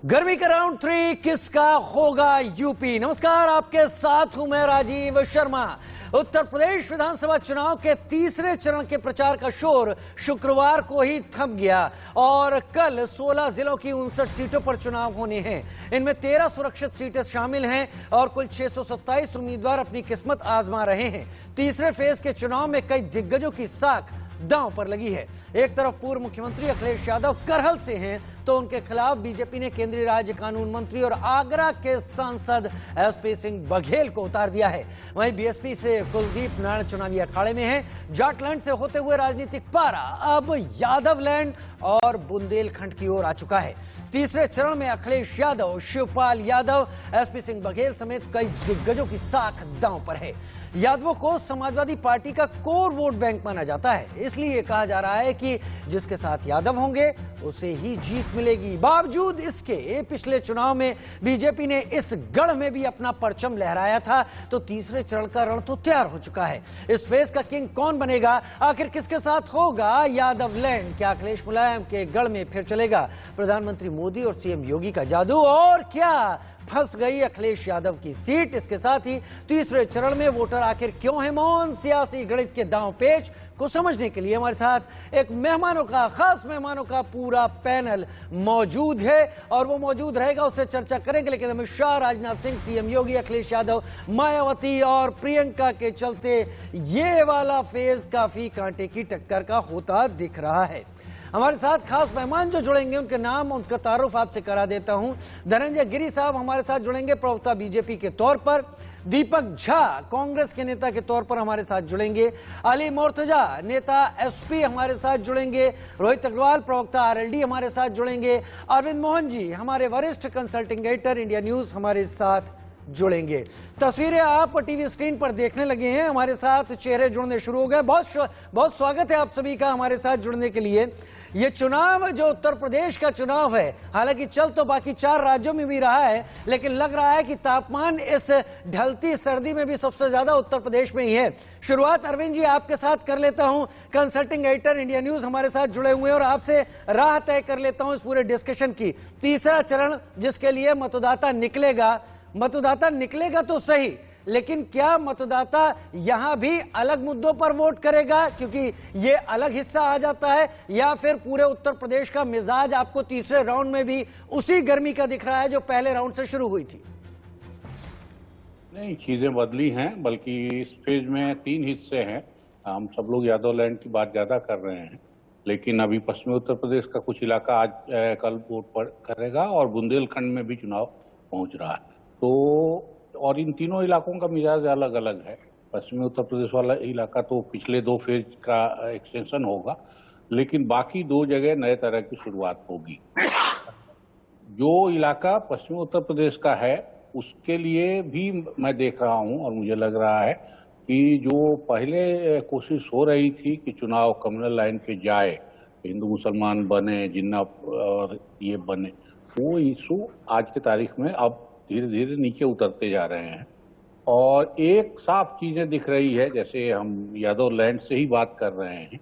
गर्मी का राउंड 3 किसका होगा यूपी। नमस्कार, आपके साथ हूं मैं राजीव शर्मा। उत्तर प्रदेश विधानसभा चुनाव के तीसरे चरण के प्रचार का शोर शुक्रवार को ही थम गया और कल 16 जिलों की 59 सीटों पर चुनाव होने हैं। इनमें 13 सुरक्षित सीटें शामिल हैं और कुल 627 उम्मीदवार अपनी किस्मत आजमा रहे हैं। तीसरे फेज के चुनाव में कई दिग्गजों की साख दांव पर लगी है। एक तरफ पूर्व मुख्यमंत्री अखिलेश यादव करहल से हैं तो उनके खिलाफ बीजेपी ने केंद्रीय राज्य कानून मंत्री और आगरा के सांसद एसपी सिंह बघेल को उतार दिया है। वहीं बीएसपी से कुलदीप नारायण चुनावी अखाड़े में हैं। जाटलैंड से होते हुए राजनीतिक पारा अब यादवलैंड और बुंदेलखंड की ओर आ चुका है। तीसरे चरण में अखिलेश यादव, शिवपाल यादव, एसपी सिंह बघेल समेत कई दिग्गजों की साख दांव पर है। यादवों को समाजवादी पार्टी का कोर वोट बैंक माना जाता है, इसलिए कहा जा रहा है कि जिसके साथ यादव होंगे उसे ही जीत मिलेगी। बावजूद इसके पिछले चुनाव में बीजेपी ने इस गढ़ में भी अपना परचम लहराया था, तो तीसरे चरण का रण तो तैयार हो चुका है। इस फेज का किंग कौन बनेगा, आखिर किसके साथ होगा यादवलैंड? क्या अखिलेश मुलायम के गढ़ में फिर चलेगा प्रधानमंत्री मोदी और सीएम योगी का जादू, और क्या फंस गई अखिलेश यादव की सीट? इसके साथ ही तीसरे चरण में वोटर आखिर क्यों है मौन? सियासी गणित के दांव पेच को समझने के लिए हमारे साथ एक खास मेहमानों का पूरा पैनल मौजूद है और वो मौजूद रहेगा, उससे चर्चा करेंगे। लेकिन अमित शाह, राजनाथ सिंह, सीएम योगी, अखिलेश यादव, मायावती और प्रियंका के चलते ये वाला फेज काफी कांटे की टक्कर का होता दिख रहा है। हमारे साथ खास मेहमान जो जुड़ेंगे उनके नाम उनका तारुफ आपसे करा देता हूं। धनंजय गिरी साहब हमारे साथ जुड़ेंगे, प्रवक्ता बीजेपी के तौर पर। दीपक झा कांग्रेस के नेता के तौर पर हमारे साथ जुड़ेंगे। अली मोर्तजा नेता एसपी हमारे साथ जुड़ेंगे। रोहित अग्रवाल प्रवक्ता आरएलडी हमारे साथ जुड़ेंगे। अरविंद मोहन जी हमारे वरिष्ठ कंसल्टिंग एडिटर इंडिया न्यूज हमारे साथ जुड़ेंगे। तस्वीरें आप टीवी स्क्रीन पर देखने लगे हैं, हमारे साथ चेहरे जुड़ने शुरू हो गए। बहुत स्वागत है आप सभी का हमारे साथ जुड़ने के लिए। ये चुनाव जो उत्तर प्रदेश का चुनाव है, हालांकि चल तो बाकी 4 राज्यों में भी रहा है, लेकिन लग रहा है कि तापमान इस ढलती सर्दी में भी सबसे ज्यादा उत्तर प्रदेश में ही है। शुरुआत अरविंद जी आपके साथ कर लेता हूं, कंसल्टिंग एडिटर इंडिया न्यूज हमारे साथ जुड़े हुए हैं और आपसे राह तय कर लेता हूं इस पूरे डिस्कशन की। तीसरा चरण जिसके लिए मतदाता निकलेगा तो सही, लेकिन क्या मतदाता यहां भी अलग मुद्दों पर वोट करेगा क्योंकि ये अलग हिस्सा आ जाता है, या फिर पूरे उत्तर प्रदेश का मिजाज आपको तीसरे राउंड में भी उसी गर्मी का दिख रहा है जो पहले राउंड से शुरू हुई थी? नहीं, चीजें बदली हैं, बल्कि इस फेज में 3 हिस्से हैं। हम सब लोग यादवलैंड की बात ज्यादा कर रहे हैं, लेकिन अभी पश्चिमी उत्तर प्रदेश का कुछ इलाका आज कल वोट करेगा और बुंदेलखंड में भी चुनाव पहुंच रहा है। तो और इन तीनों इलाकों का मिजाज अलग अलग है। पश्चिमी उत्तर प्रदेश वाला इलाका तो पिछले 2 फेज का एक्सटेंशन होगा, लेकिन बाकी 2 जगह नए तरह की शुरुआत होगी। जो इलाका पश्चिमी उत्तर प्रदेश का है उसके लिए भी मैं देख रहा हूं और मुझे लग रहा है कि जो पहले कोशिश हो रही थी कि चुनाव कम्युनल लाइन पे जाए, हिंदू मुसलमान बने, जिन्ना और ये बने, वो इशू आज की तारीख में अब धीरे धीरे नीचे उतरते जा रहे हैं। और एक साफ चीजें दिख रही है, जैसे हम यादवलैंड से ही बात कर रहे हैं,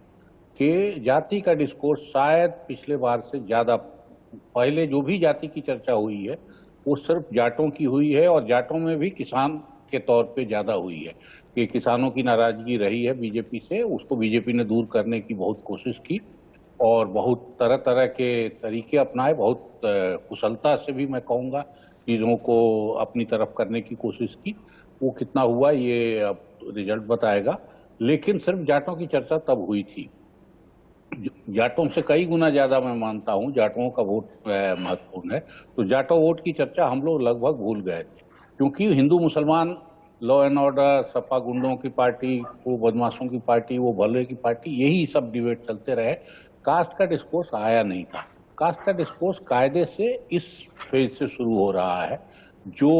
कि जाति का डिस्कोर्स शायद पिछले बार से ज्यादा, पहले जो भी जाति की चर्चा हुई है वो सिर्फ जाटों की हुई है और जाटों में भी किसान के तौर पे ज्यादा हुई है कि किसानों की नाराजगी रही है बीजेपी से, उसको बीजेपी ने दूर करने की बहुत कोशिश की और बहुत तरह तरह के तरीके अपनाए, बहुत कुशलता से भी मैं कहूँगा चीज़ों को अपनी तरफ करने की कोशिश की। वो कितना हुआ ये अब रिजल्ट बताएगा, लेकिन सिर्फ जाटों की चर्चा तब हुई थी। जाटों से कई गुना ज्यादा मैं मानता हूँ जाटों का वोट महत्वपूर्ण है। तो जाटों वोट की चर्चा हम लोग लगभग भूल गए थे, क्योंकि हिंदू मुसलमान, लॉ एंड ऑर्डर, सपा गुंडों की पार्टी, वो बदमाशों की पार्टी, वो भले की पार्टी, यही सब डिबेट चलते रहे। कास्ट का डिस्कोर्स आया नहीं था। कास्ट का डिस्कोर्स कायदे से इस फेज से शुरू हो रहा है, जो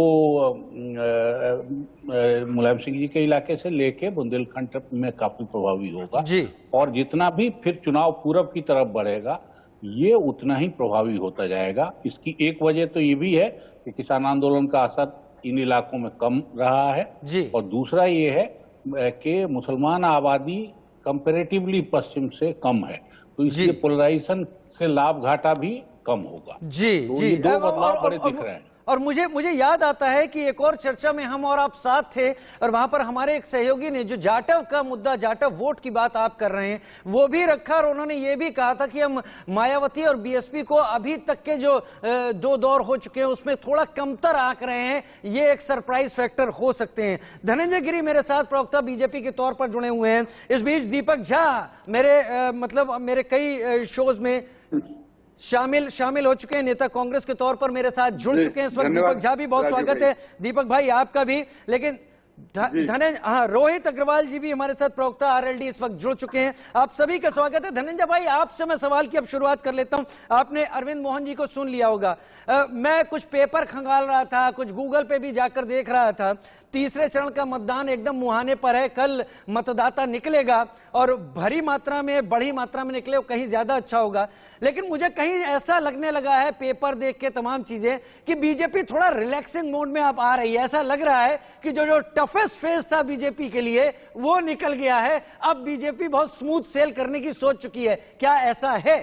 मुलायम सिंह जी के इलाके से लेके बुंदेलखंड में काफी प्रभावी होगा जी। और जितना भी फिर चुनाव पूरब की तरफ बढ़ेगा ये उतना ही प्रभावी होता जाएगा। इसकी एक वजह तो ये भी है कि किसान आंदोलन का असर इन इलाकों में कम रहा है जी। और दूसरा ये है कि मुसलमान आबादी कंपैरेटिवली पश्चिम से कम है, तो इसलिए पोलराइजेशन से लाभ घाटा भी कम होगा। जी तो जी। ये दो बदलाव बड़े दिख रहे हैं। और मुझे याद आता है कि एक और चर्चा में हम और आप साथ थे और वहां पर हमारे एक सहयोगी ने जो जाटव का मुद्दा, जाटव वोट की बात आप कर रहे हैं, वो भी रखा और उन्होंने ये भी कहा था कि हम मायावती और बीएसपी को अभी तक के जो दो दौर हो चुके हैं उसमें थोड़ा कमतर आंक रहे हैं, ये एक सरप्राइज फैक्टर हो सकते हैं। धनंजय गिरी मेरे साथ प्रवक्ता बीजेपी के तौर पर जुड़े हुए हैं। इस बीच दीपक झा मेरे कई शोज में शामिल हो चुके हैं, नेता कांग्रेस के तौर पर मेरे साथ जुड़ चुके हैं इस वक्त। दीपक झा भी बहुत स्वागत है। दीपक भाई आपका भी। लेकिन धनंजय, हाँ, रोहित अग्रवाल जी भी हमारे साथ प्रवक्ता आरएलडी इस वक्त जुड़ चुके हैं। आप सभी का स्वागत है। धनंजय भाई, आपसे मैं सवाल की अब शुरुआत कर लेता हूं। आपने अरविंद मोहन जी को सुन लिया होगा। मैं कुछ पेपर खंगाल रहा था, कुछ गूगल पे भी जाकर देख रहा था। तीसरे चरण का मतदान एकदम मुहाने पर है। कल मतदाता निकलेगा और बड़ी मात्रा में निकले, कहीं ज्यादा अच्छा होगा। लेकिन मुझे कहीं ऐसा लगने लगा है पेपर देख के तमाम चीजें कि बीजेपी थोड़ा रिलैक्सिंग मोड में अब आ रही है। ऐसा लग रहा है कि जो टफेस्ट फेज था बीजेपी के लिए वो निकल गया है। अब बीजेपी बहुत स्मूथ सेल करने की सोच चुकी है। क्या ऐसा है?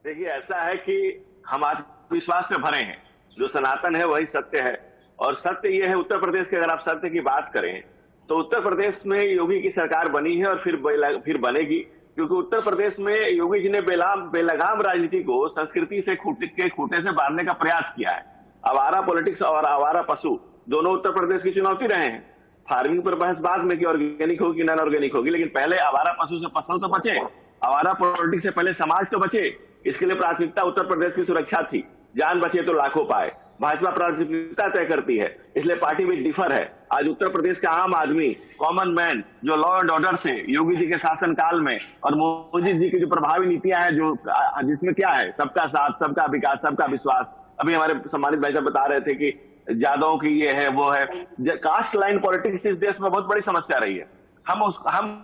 देखिए, ऐसा है कि हम आत्मविश्वास से भरे हैं। जो सनातन है वही सत्य है, और सत्य ये है उत्तर प्रदेश की, अगर आप सत्य की बात करें तो उत्तर प्रदेश में योगी की सरकार बनी है और फिर बनेगी, क्योंकि उत्तर प्रदेश में योगी जी ने बेलगाम राजनीति को संस्कृति से खूंटे से बांधने का प्रयास किया है। आवारा पॉलिटिक्स और आवारा पशु दोनों उत्तर प्रदेश की चुनौती रहे हैं। फार्मिंग पर बहस बाद में कि ऑर्गेनिक होगी नॉन ऑर्गेनिक होगी, लेकिन पहले आवारा पशु से फसल तो बचे, आवारा पॉलिटिक्स से पहले समाज तो बचे। इसके लिए प्राथमिकता उत्तर प्रदेश की सुरक्षा थी। जान बचे तो लाखों पाए। भाजपा प्राथमिकता तय करती है, इसलिए पार्टी भी डिफर है। आज उत्तर प्रदेश का आम आदमी, कॉमन मैन, जो लॉ एंड ऑर्डर से योगी जी के शासन काल में और मोदी जी की जो प्रभावी नीतियां हैं, जो जिसमें क्या है, सबका साथ, सबका विकास, सबका विश्वास। अभी हमारे सम्मानित भाई साहब बता रहे थे कि यादव की ये है वो है। कास्ट लाइन पॉलिटिक्स इस देश में बहुत बड़ी समस्या रही है। हम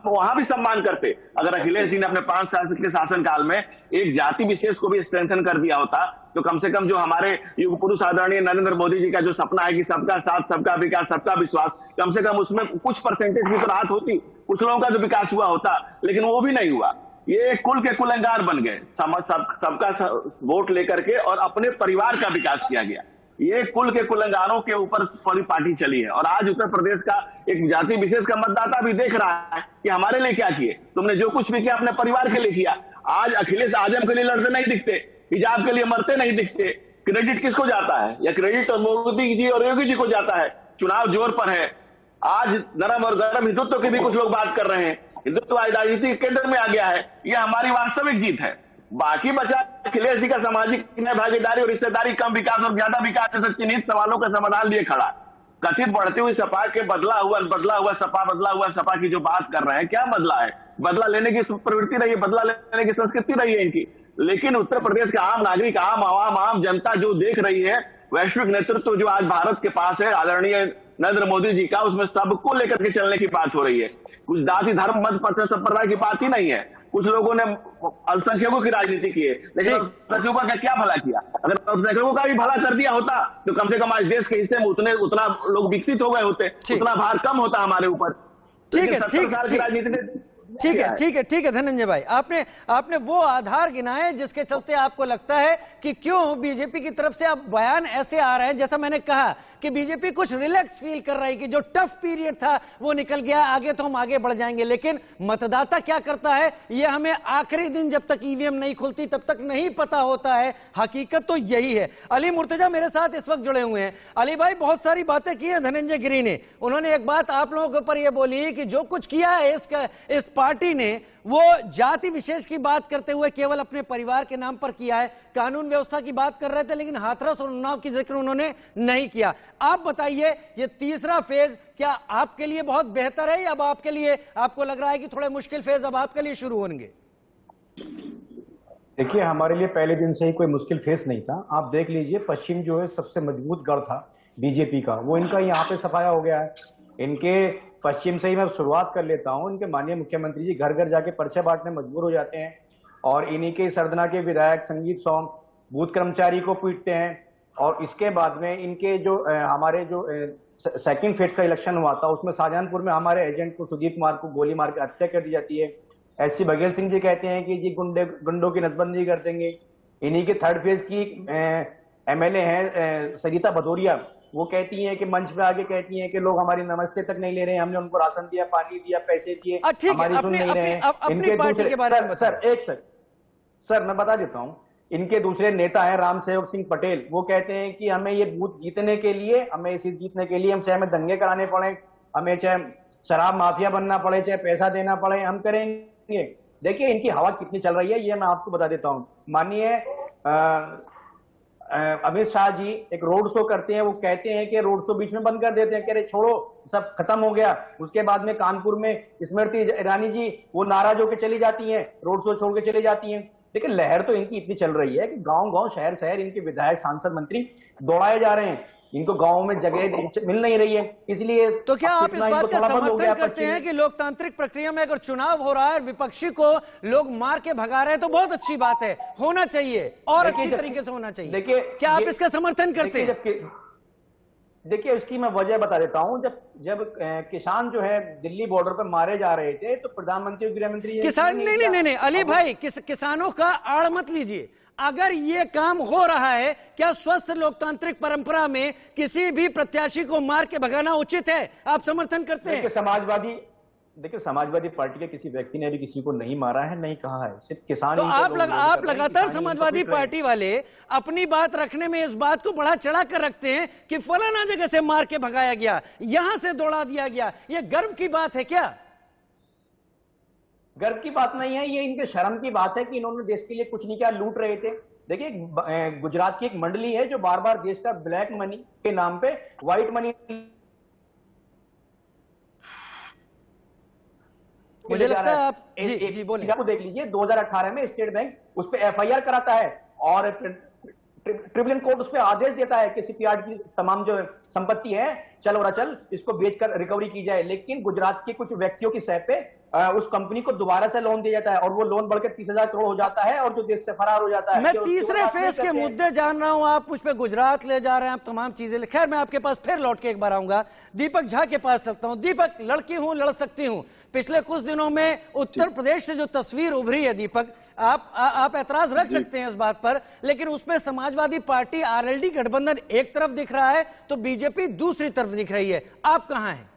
वहां भी सम्मान करते अगर अखिलेश जी ने अपने 5 साल के शासन काल में एक जाति विशेष को भी स्ट्रेंथन कर दिया होता, तो कम से कम जो हमारे युग पुरुष आदरणीय नरेंद्र मोदी जी का जो सपना है कि सबका साथ, सबका विकास, सबका विश्वास, कम से कम उसमें कुछ परसेंटेज की तो राहत होती, कुछ लोगों का जो विकास हुआ होता। लेकिन वो भी नहीं हुआ। ये कुल के कुलंगार बन गए। सबका वोट लेकर के और अपने परिवार का विकास किया गया। ये कुल के कुलंगारों के ऊपर पूरी पार्टी चली है। और आज उत्तर प्रदेश का एक जाति विशेष का मतदाता भी देख रहा है कि हमारे लिए क्या किए तुमने, जो कुछ भी किया अपने परिवार के लिए किया। आज अखिलेश आजम के लिए लड़ते नहीं दिखते, हिजाब के लिए मरते नहीं दिखते। क्रेडिट किसको जाता है? या क्रेडिट और मोदी जी और योगी जी को जाता है। चुनाव जोर पर है। आज नरम और गरम हिंदुत्व की भी कुछ लोग बात कर रहे हैं। हिंदुत्व राजनीति के केंद्र में आ गया है। यह हमारी वास्तविक जीत है। बाकी बचा अखिलेश जी का सामाजिक भागीदारी और रिश्तेदारी, कम विकास और ज्यादा विकास जैसे चिन्हित सवालों का समाधान लिए खड़ा। कथित बढ़ती हुई सपा के बदला हुआ सपा की जो बात कर रहे हैं, क्या बदला है? बदला लेने की प्रवृत्ति रही है, बदला लेने की संस्कृति रही है इनकी। लेकिन उत्तर प्रदेश का आम नागरिक, आम आवाम, आम जनता जो देख रही है, वैश्विक नेतृत्व जो आज भारत के पास है आदरणीय नरेंद्र मोदी जी का, उसमें सबको लेकर के चलने की बात हो रही है। कुछ जाति धर्म मत पथ संप्रदाय की बात ही नहीं है। कुछ लोगों ने अल्पसंख्यकों की राजनीति की है, लेकिन अल्पसंख्यकों का क्या भला किया? अगर अल्पसंख्यकों का भी भला कर दिया होता तो कम से कम आज देश के हिस्से में उतना लोग विकसित हो गए होते, उतना भार कम होता हमारे ऊपर। ठीक है, 70 साल की राजनीति ने ठीक है धनंजय भाई, आपने वो आधार गिनाए जिसके चलते आपको लगता है कि क्यों बीजेपी की तरफ से अब बयान ऐसे आ रहे हैं। जैसा मैंने कहा कि बीजेपी कुछ रिलैक्स फील कर रही है कि जो टफ पीरियड था वो निकल गया, आगे तो हम आगे बढ़ जाएंगे। लेकिन मतदाता क्या करता है ये हमें आखिरी दिन जब तक ईवीएम नहीं खुलती तब तक नहीं पता होता है। हकीकत तो यही है। अली मुर्तजा मेरे साथ इस वक्त जुड़े हुए हैं। अली भाई, बहुत सारी बातें की है धनंजय गिरी ने। उन्होंने एक बात आप लोगों के ऊपर यह बोली कि जो कुछ किया है इस पार्टी ने वो जाति विशेष की बात करते हुए केवल अपने परिवार के नाम पर किया है। कानून व्यवस्था की बात कर रहे थे लेकिन हाथरस और उन्नाव की जिक्र उन्होंने नहीं किया। आप बताइए, ये तीसरा फेज क्या आपके लिए बहुत बेहतर है या अब आपके लिए आपको लग रहा है कि थोड़े मुश्किल फेज अब आपके लिए शुरू होंगे? देखिए, हमारे लिए पहले दिन से ही कोई मुश्किल फेज नहीं था। आप देख लीजिए, पश्चिम जो है सबसे मजबूत गढ़ था बीजेपी का, वो इनका यहाँ पे सफाया हो गया है। इनके पश्चिम से ही मैं शुरुआत कर लेता हूं। इनके माननीय मुख्यमंत्री जी घर घर जाके पर्चे बांटने मजबूर हो जाते हैं और इन्हीं के सरदना के विधायक संगीत सोम बूथ कर्मचारी को पीटते हैं। और इसके बाद में इनके जो हमारे जो सेकंड फेज का इलेक्शन हुआ था उसमें शाहजहानपुर में हमारे एजेंट को, सुदीप कुमार को गोली मार के हत्या कर दी जाती है। एससी बघेल सिंह जी कहते हैं कि जी गुंडों की नसबंदी कर देंगे। इन्हीं के थर्ड फेज की एमएलए हैं सरिता भदौरिया, वो कहती हैं कि मंच पे आके कहती हैं कि लोग हमारी नमस्ते तक नहीं ले रहे हैं, हमने उनको राशन दिया, पानी दिया, पैसे दिए, हमारी सुन नहीं रहे हैं। इनके दूसरे सर मैं बता देता हूँ, इनके दूसरे नेता हैं राम सेवक सिंह पटेल, वो कहते हैं कि हमें ये बूथ जीतने के लिए, हमें इसी जीतने के लिए हम चाहे हमें दंगे कराने पड़े, हमें चाहे शराब माफिया बनना पड़े, चाहे पैसा देना पड़े, हम करेंगे। देखिए इनकी हवा कितनी चल रही है ये मैं आपको बता देता हूँ। माननीय अमित शाह जी एक रोड शो करते हैं, वो कहते हैं कि रोड शो बीच में बंद कर देते हैं, कह रहे छोड़ो सब खत्म हो गया। उसके बाद में कानपुर में स्मृति ईरानी जी वो नाराज होकर चली जाती हैं, रोड शो छोड़ के चली जाती हैं। लेकिन लहर तो इनकी इतनी चल रही है कि गांव गांव शहर शहर इनके विधायक सांसद मंत्री दौड़ाए जा रहे हैं, इनको गांव में जगह मिल नहीं रही है। इसलिए तो क्या आप इस बात का समर्थन करते हैं कि लोकतांत्रिक प्रक्रिया में अगर चुनाव हो रहा है, विपक्षी को लोग मार के भगा रहे हैं, तो बहुत अच्छी बात है, होना चाहिए और अच्छी तरीके से होना चाहिए। देखिए क्या आप इसका समर्थन करते हैं? देखिए इसकी मैं वजह बता देता हूं। जब किसान जो है दिल्ली बॉर्डर पर मारे जा रहे थे तो प्रधानमंत्री और गृह मंत्री किसान नहीं अली भाई, किसानों का आड़ मत लीजिए। अगर ये काम हो रहा है, क्या स्वस्थ लोकतांत्रिक परंपरा में किसी भी प्रत्याशी को मार के भगाना उचित है? आप समर्थन करते हैं? देखिए समाजवादी पार्टी के किसी व्यक्ति ने भी किसी को नहीं मारा है, नहीं कहा है, सिर्फ किसान। तो आप लगातार समाजवादी पार्टी वाले अपनी बात रखने में इस बात को बढ़ा चढ़ा कर रखते हैं कि फलाना जगह से मार के भगाया गया, यहां से दौड़ा दिया गया। ये गर्व की बात है क्या? गर्व की बात नहीं है, ये इनके शर्म की बात है कि इन्होंने देश के लिए कुछ नहीं किया, लूट रहे थे। देखिए गुजरात की एक मंडली है जो बार बार देश का ब्लैक मनी के नाम पे व्हाइट मनी, मुझे लगता है आप जी बोलिए। आपको देख लीजिए 2018 में स्टेट बैंक उस पर एफआईआर कराता है और ट्रिब्यूनल कोर्ट उस पर आदेश देता है कि सीपीआर की तमाम जो संपत्ति है चल और अचल इसको बेचकर रिकवरी की जाए। लेकिन गुजरात के कुछ व्यक्तियों की सह पे उस कंपनी को दोबारा से लोन दिया जाता है और वो लोन बढ़कर 30,000 करोड़ हो जाता है और जो देश से फरार हो जाता है। मैं तीसरे फेज के मुद्दे जान रहा हूं, आप मुझ पे गुजरात ले जा रहे हैं, आप तमाम चीजें। खैर मैं आपके पास फिर लौट के एक बार आऊंगा, दीपक झा के पास चलता हूं। दीपक, लड़की हूं लड़ सकती हूं, पिछले कुछ दिनों में उत्तर प्रदेश से जो तस्वीर उभरी है दीपक, आप ऐतराज रख सकते हैं इस बात पर, लेकिन उसमें समाजवादी पार्टी आरएलडी गठबंधन एक तरफ दिख रहा है तो बीजेपी दूसरी तरफ दिख रही है। आप कहां हैं?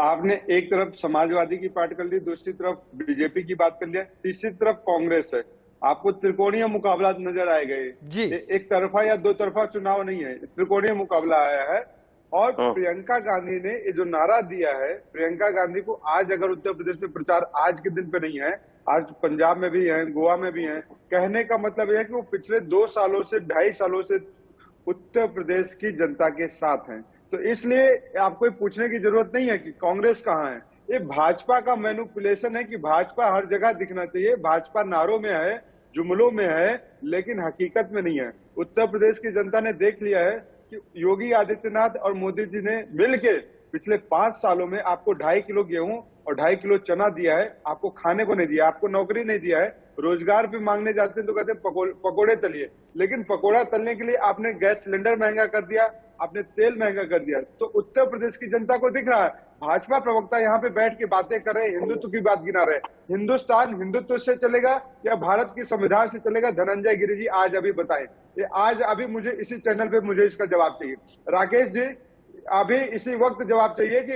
आपने एक तरफ समाजवादी की बात कर ली, दूसरी तरफ बीजेपी की बात कर लिया, तीसरी तरफ कांग्रेस है। आपको त्रिकोणीय मुकाबला नजर आएगा। जी एक तरफा या दो तरफा चुनाव नहीं है, त्रिकोणीय मुकाबला आया है। और प्रियंका गांधी ने ये जो नारा दिया है, प्रियंका गांधी को आज अगर उत्तर प्रदेश में प्रचार आज के दिन पे नहीं है, आज पंजाब में भी है, गोवा में भी है, कहने का मतलब यह है कि वो पिछले 2 सालों से 2.5 सालों से उत्तर प्रदेश की जनता के साथ हैं। तो इसलिए आपको पूछने की जरूरत नहीं है कि कांग्रेस कहाँ है। ये भाजपा का मैनिपुलेशन है कि भाजपा हर जगह दिखना चाहिए। भाजपा नारों में है, जुमलों में है, लेकिन हकीकत में नहीं है। उत्तर प्रदेश की जनता ने देख लिया है कि योगी आदित्यनाथ और मोदी जी ने मिलके पिछले 5 सालों में आपको 2.5 किलो गेहूं और 2.5 किलो चना दिया है, आपको खाने को नहीं दिया, आपको नौकरी नहीं दिया है। रोजगार भी मांगने जाते हैं तो कहते हैं पकोड़े तलिए, लेकिन पकोड़ा तलने के लिए आपने गैस सिलेंडर महंगा कर दिया, आपने तेल महंगा कर दिया। तो उत्तर प्रदेश की जनता को दिख रहा है। भाजपा प्रवक्ता यहाँ पे बैठ के बातें कर रहे हैं, हिंदुत्व की बात गिना रहे। हिंदुस्तान हिंदुत्व से चलेगा या भारत की संविधान से चलेगा? धनंजय गिरि जी आज अभी बताएं। ये आज अभी मुझे इसी चैनल पे मुझे इसका जवाब चाहिए। राकेश जी अभी इसी वक्त जवाब चाहिए कि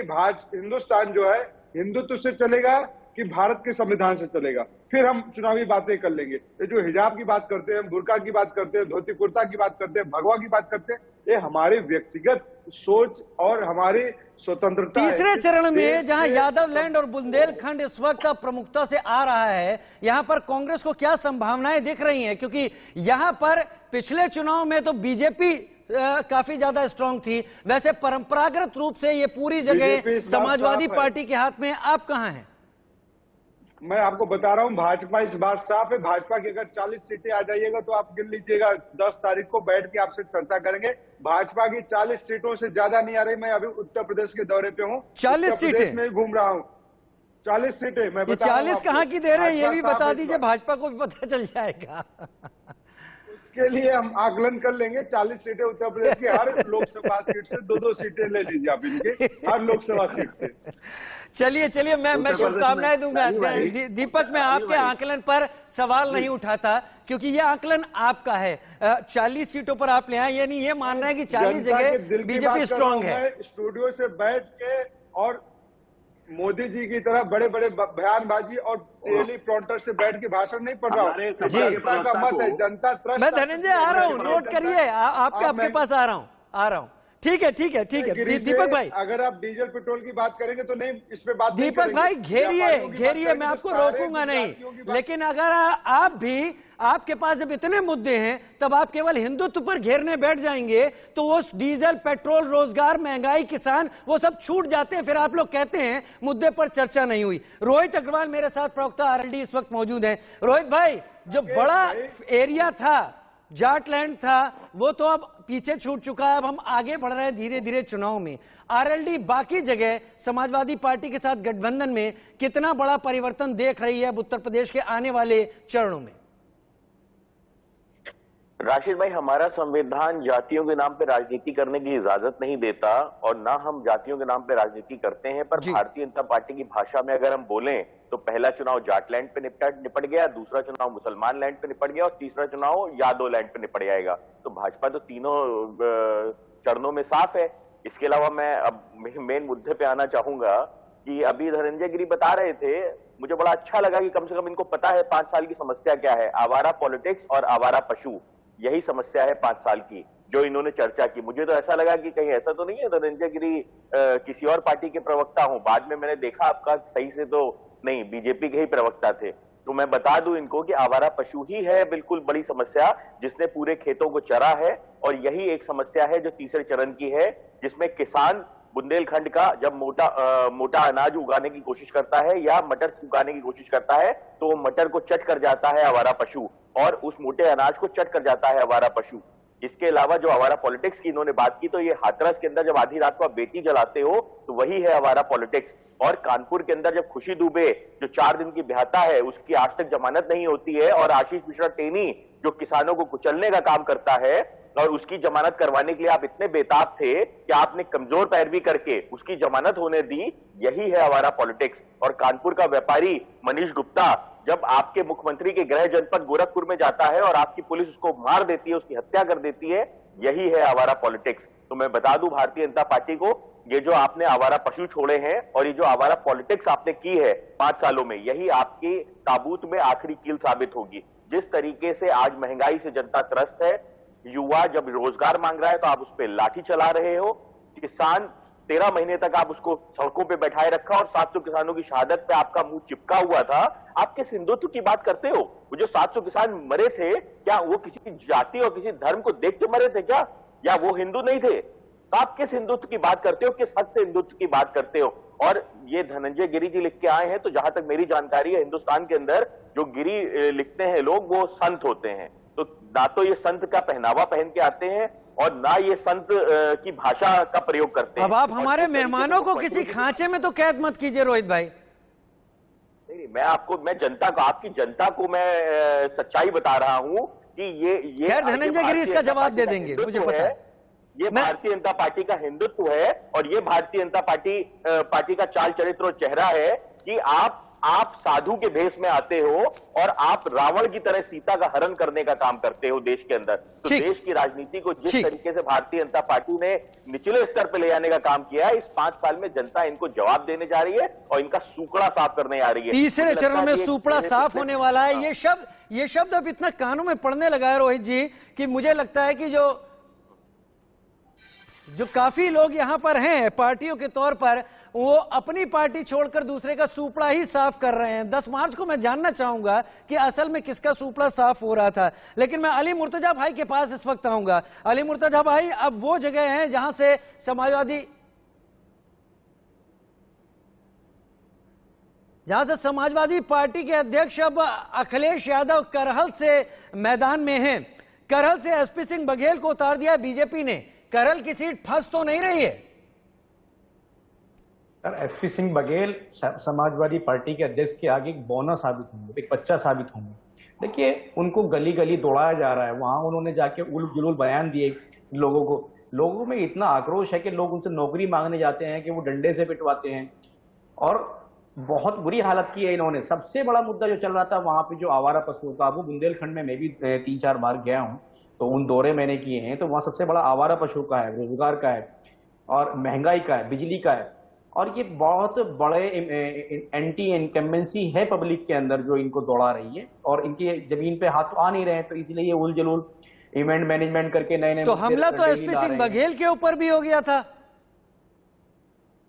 हिंदुस्तान जो है हिंदुत्व से चलेगा कि भारत के संविधान से चलेगा, फिर हम चुनावी बातें कर लेंगे। ये जो हिजाब की बात करते हैं, बुर्का की बात करते हैं, धोती कुर्ता की बात करते हैं, भगवा की बात करते हैं, ये हमारी व्यक्तिगत सोच और हमारी स्वतंत्रता। तीसरे चरण में जहां यादव लैंड और बुंदेलखंड इस वक्त प्रमुखता से आ रहा है, यहां पर कांग्रेस को क्या संभावनाएं दिख रही हैं? क्योंकि यहां पर पिछले चुनाव में तो बीजेपी काफी ज्यादा स्ट्रांग थी, वैसे परंपरागत रूप से ये पूरी जगह समाजवादी पार्टी के हाथ में। आप कहां हैं? मैं आपको बता रहा हूं, भाजपा इस बार साफ है। भाजपा की अगर 40 सीटें आ जाइएगा तो आप गिन लीजिएगा, 10 तारीख को बैठ के आपसे चर्चा करेंगे। भाजपा की 40 सीटों से ज्यादा नहीं आ रही। मैं अभी उत्तर प्रदेश के दौरे पे हूँ, 40 सीटें में घूम रहा हूँ। 40 सीटें मैं बता 40 कहां की दे रहे हैं ये भी बता दीजिए, भाजपा को भी पता चल जाएगा। इसके लिए हम आकलन कर लेंगे। 40 सीटें उत्तर प्रदेश की, हर लोकसभा सीट से 2-2 सीटें ले लीजिए आप इनके, हर लोकसभा सीट से। चलिए चलिए, मैं शुभकामनाएं दूंगा। दीपक, मैं आपके आकलन पर सवाल नहीं उठाता, क्योंकि ये आकलन आपका है। 40 सीटों पर आप ले आए, यानी ये मानना है कि 40 जगह बीजेपी स्ट्रांग है। स्टूडियो से बैठ के और मोदी जी की तरह बड़े बड़े बयानबाजी और टेलीप्रॉम्प्टर से बैठ के भाषण नहीं पढ़ रहा हूँ। जनता का मत है, जनता ट्रस्ट। मैं धनंजय आ रहा हूँ, नोट करिए, आपके पास आ रहा हूँ। ठीक है ठीक है ठीक है। दीपक भाई, अगर आप डीजल पेट्रोल की बात करेंगे तो नहीं, इस पे बात दीपक भाई घेरिए, मैं आपको रोकूंगा नहीं, लेकिन अगर आप भी, आपके पास जब इतने मुद्दे हैं तब आप केवल हिंदुत्व पर घेरने बैठ जाएंगे तो वो डीजल, पेट्रोल, रोजगार, महंगाई, किसान, वो सब छूट जाते हैं। फिर आप लोग कहते हैं मुद्दे पर चर्चा नहीं हुई। रोहित अग्रवाल मेरे साथ, प्रवक्ता आरएलडी, इस वक्त मौजूद हैं। रोहित भाई, जो बड़ा एरिया था, जाटलैंड था, वो तो अब पीछे छूट चुका है। अब हम आगे बढ़ रहे हैं धीरे धीरे चुनाव में। आरएलडी बाकी जगह समाजवादी पार्टी के साथ गठबंधन में कितना बड़ा परिवर्तन देख रही है अब उत्तर प्रदेश के आने वाले चरणों में? राशिद भाई, हमारा संविधान जातियों के नाम पे राजनीति करने की इजाजत नहीं देता, और ना हम जातियों के नाम पे राजनीति करते हैं। पर भारतीय जनता पार्टी की भाषा में अगर हम बोलें तो पहला चुनाव जाटलैंड पे निपट गया, दूसरा चुनाव मुसलमान लैंड पे निपट गया और तीसरा चुनाव यादव लैंड पे निपट जाएगा। तो भाजपा तो तीनों चरणों में साफ है। इसके अलावा मैं अब मेन मुद्दे पे आना चाहूंगा कि अभी धनंजय गिरी बता रहे थे, मुझे बड़ा अच्छा लगा कि कम से कम इनको पता है 5 साल की समस्या क्या है। आवारा पॉलिटिक्स और आवारा पशु, यही समस्या है 5 साल की जो इन्होंने चर्चा की। मुझे तो ऐसा लगा कि कहीं ऐसा तो नहीं है धनंजय गिरी किसी और पार्टी के प्रवक्ता हो। बाद में मैंने देखा आपका सही से तो नहीं, बीजेपी के ही प्रवक्ता थे। तो मैं बता दूं इनको कि आवारा पशु ही है बिल्कुल बड़ी समस्या, जिसने पूरे खेतों को चरा है। और यही एक समस्या है जो तीसरे चरण की है, जिसमें किसान बुंदेलखंड का जब मोटा अनाज उगाने की कोशिश करता है या मटर उगाने की कोशिश करता है तो वो मटर को चट कर जाता है आवारा पशु, और उस मोटे अनाज को चट कर जाता है आवारा पशु। इसके अलावा जो आवारा पॉलिटिक्स की इन्होंने बात की, तो ये हाथरस के अंदर जब आधी रात को आप बेटी जलाते हो तो वही है आवारा पॉलिटिक्स। और कानपुर के अंदर जब खुशी दुबे जो 4 दिन की ब्याहता है, उसकी आज तक जमानत नहीं होती है, और आशीष मिश्रा टेनी जो किसानों को कुचलने का काम करता है, और उसकी जमानत करवाने के लिए आप इतने बेताब थे कि आपने कमजोर पैरवी करके उसकी जमानत होने दी। यही है आवारा पॉलिटिक्स। और कानपुर का व्यापारी मनीष गुप्ता जब आपके मुख्यमंत्री के गृह जनपद गोरखपुर में जाता है और आपकी पुलिस उसको मार देती है, उसकी हत्या कर देती है, यही है आवारा पॉलिटिक्स। तो मैं बता दूं भारतीय जनता पार्टी को, ये जो आपने आवारा पशु छोड़े हैं और ये जो आवारा पॉलिटिक्स आपने की है 5 सालों में, यही आपके ताबूत में आखिरी कील साबित होगी। जिस तरीके से आज महंगाई से जनता त्रस्त है, युवा जब रोजगार मांग रहा है तो आप उस पर लाठी चला रहे हो, किसान 13 महीने तक आप उसको सड़कों पे बैठाए रखा और 700 किसानों की शहादत पे आपका मुंह चिपका हुआ था। आप किस हिंदुत्व की बात करते हो? वो जो 700 किसान मरे थे, क्या वो किसी जाति और किसी धर्म को देख के मरे थे क्या? या वो हिंदू नहीं थे? तो आप किस हिंदुत्व की बात करते हो, किस हद से हिंदुत्व की बात करते हो? और ये धनंजय गिरी जी लिख के आए हैं, तो जहां तक मेरी जानकारी है हिंदुस्तान के अंदर जो गिरी लिखते हैं लोग, वो संत होते हैं। तो ना तो ये संत का पहनावा पहन के आते हैं और ना ये संत की भाषा का प्रयोग करते हैं। अब आप हमारे मेहमानों को किसी खांचे में तो कैद मत कीजिए रोहित भाई। नहीं, मैं जनता को, आपकी जनता को मैं सच्चाई बता रहा हूं कि ये धनंजय गिरी इसका जवाब दे देंगे, मुझे पता है। ये भारतीय जनता पार्टी का हिंदुत्व है और ये भारतीय जनता पार्टी का चाल चरित्र और चेहरा है कि आप साधु के भेष में आते हो और आप रावण की तरह सीता का हरण करने का काम करते हो देश के अंदर। तो देश की राजनीति को जिस तरीके से भारतीय जनता पार्टी ने निचले स्तर पर ले जाने का काम किया है, इस 5 साल में जनता इनको जवाब देने जा रही है और इनका सूपड़ा साफ करने आ रही है। तीसरे चरण में सूपड़ा साफ होने वाला है। ये शब्द अब इतना कानों में पड़ने लगा है रोहित जी कि मुझे लगता है कि जो काफी लोग यहां पर हैं पार्टियों के तौर पर, वो अपनी पार्टी छोड़कर दूसरे का सूपड़ा ही साफ कर रहे हैं। 10 मार्च को मैं जानना चाहूंगा कि असल में किसका सूपड़ा साफ हो रहा था। लेकिन मैं अली मुर्तजा भाई के पास इस वक्त आऊंगा। अली मुर्तजा भाई, अब वो जगह है जहां से समाजवादी पार्टी के अध्यक्ष अब अखिलेश यादव करहल से मैदान में हैं। करहल से एसपी सिंह बघेल को उतार दिया बीजेपी ने। करहल की सीट फंस तो नहीं रही है? Sir, SP Singh Baghel Samajwadi party के अध्यक्ष के आगे एक बौना साबित होंगे, एक बच्चा साबित होंगे। देखिए, उनको गली गली दौड़ाया जा रहा है, वहां उन्होंने जाके उल जुलूल बयान दिए लोगों को। लोगों में इतना आक्रोश है कि लोग उनसे नौकरी मांगने जाते हैं कि वो डंडे से पिटवाते हैं, और बहुत बुरी हालत की है इन्होंने। सबसे बड़ा मुद्दा जो चल रहा था वहां पे जो आवारा पशुओं का, वो बुंदेलखंड में मैं भी 3-4 बार गया हूँ, तो उन दौरे मैंने किए हैं, तो वहाँ सबसे बड़ा आवारा पशु का है, रोजगार का है, और महंगाई का है, बिजली का है, और ये बहुत बड़े एंटी इनकम्बेंसी है पब्लिक के अंदर जो इनको दौड़ा रही है, और इनकी जमीन पे हाथ आ नहीं रहे हैं, तो इसलिए ये उल जलूल इवेंट मैनेजमेंट करके नए नए। तो हमला तो एसपी सिंह बघेल के ऊपर भी हो गया था।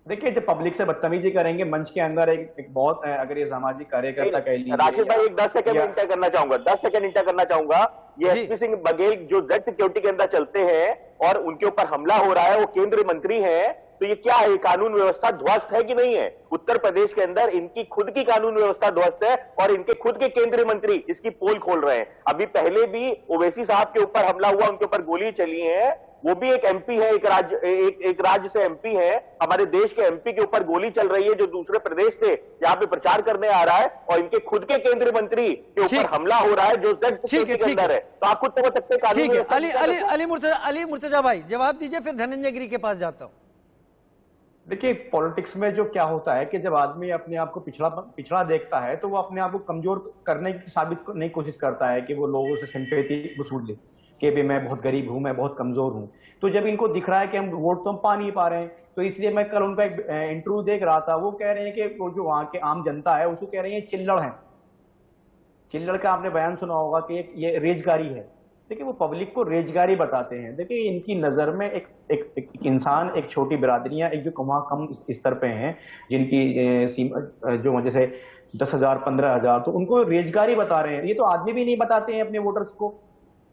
देखिए, जब पब्लिक से बदतमीजी करेंगे मंच के अंदर, एक बहुत अगर ये सामाजिक कार्यकर्ता कह लीजिए। राशिद भाई, एक 10 सेकंड इंटर करना चाहूंगा, 10 सेकंड इंटर करना चाहूंगा। ये एसपी सिंह बघेल जो जेड सिक्योरिटी के अंदर चलते हैं और उनके ऊपर हमला हो रहा है, वो केंद्रीय मंत्री हैं, तो ये क्या है, कानून व्यवस्था ध्वस्त है कि नहीं है? उत्तर प्रदेश के अंदर इनकी खुद की कानून व्यवस्था ध्वस्त है और इनके खुद के केंद्रीय मंत्री इसकी पोल खोल रहे हैं। अभी पहले भी ओवैसी साहब के ऊपर हमला हुआ, उनके ऊपर गोली चली है, वो भी एक एमपी है, एक राज्य से एमपी है, हमारे देश के एमपी के ऊपर गोली चल रही है जो दूसरे प्रदेश से यहाँ पे प्रचार करने आ रहा है, और इनके खुद के केंद्रीय मंत्री के ऊपर हमला हो रहा है जो जेड सिक्योरिटी के अंदर है। तो आप खुद समझ सकते हैं। ठीक है, अली मुर्तजा भाई जवाब दीजिए, फिर धनंजय गिरी के पास जाता हूं। देखिए, पॉलिटिक्स में जो क्या होता है कि जब आदमी अपने आप को पिछड़ा देखता है, तो वो अपने आप को कमजोर करने की साबित करने की कोशिश करता है कि वो लोगों से सिंपैथी वसूल ले कि भी मैं बहुत गरीब हूं, मैं बहुत कमजोर हूं। तो जब इनको दिख रहा है कि हम वोट तो हम पा नहीं पा रहे हैं, तो इसलिए मैं कल उनका एक इंटरव्यू देख रहा था, वो कह रहे हैं कि वो जो वहां के आम जनता है उसको कह रहे हैं चिल्लड़ है। चिल्लड़ का आपने बयान सुना होगा कि ये रेजगारी है। देखिए, वो पब्लिक को रेजगारी बताते हैं। देखिए, इनकी नजर में एक इंसान, एक छोटी बिरादरियां, एक जो कम स्तर पे हैं, जिनकी जो जैसे 10,000 15,000, तो उनको रेजगारी बता रहे हैं। ये तो आदमी भी नहीं बताते हैं अपने वोटर्स को,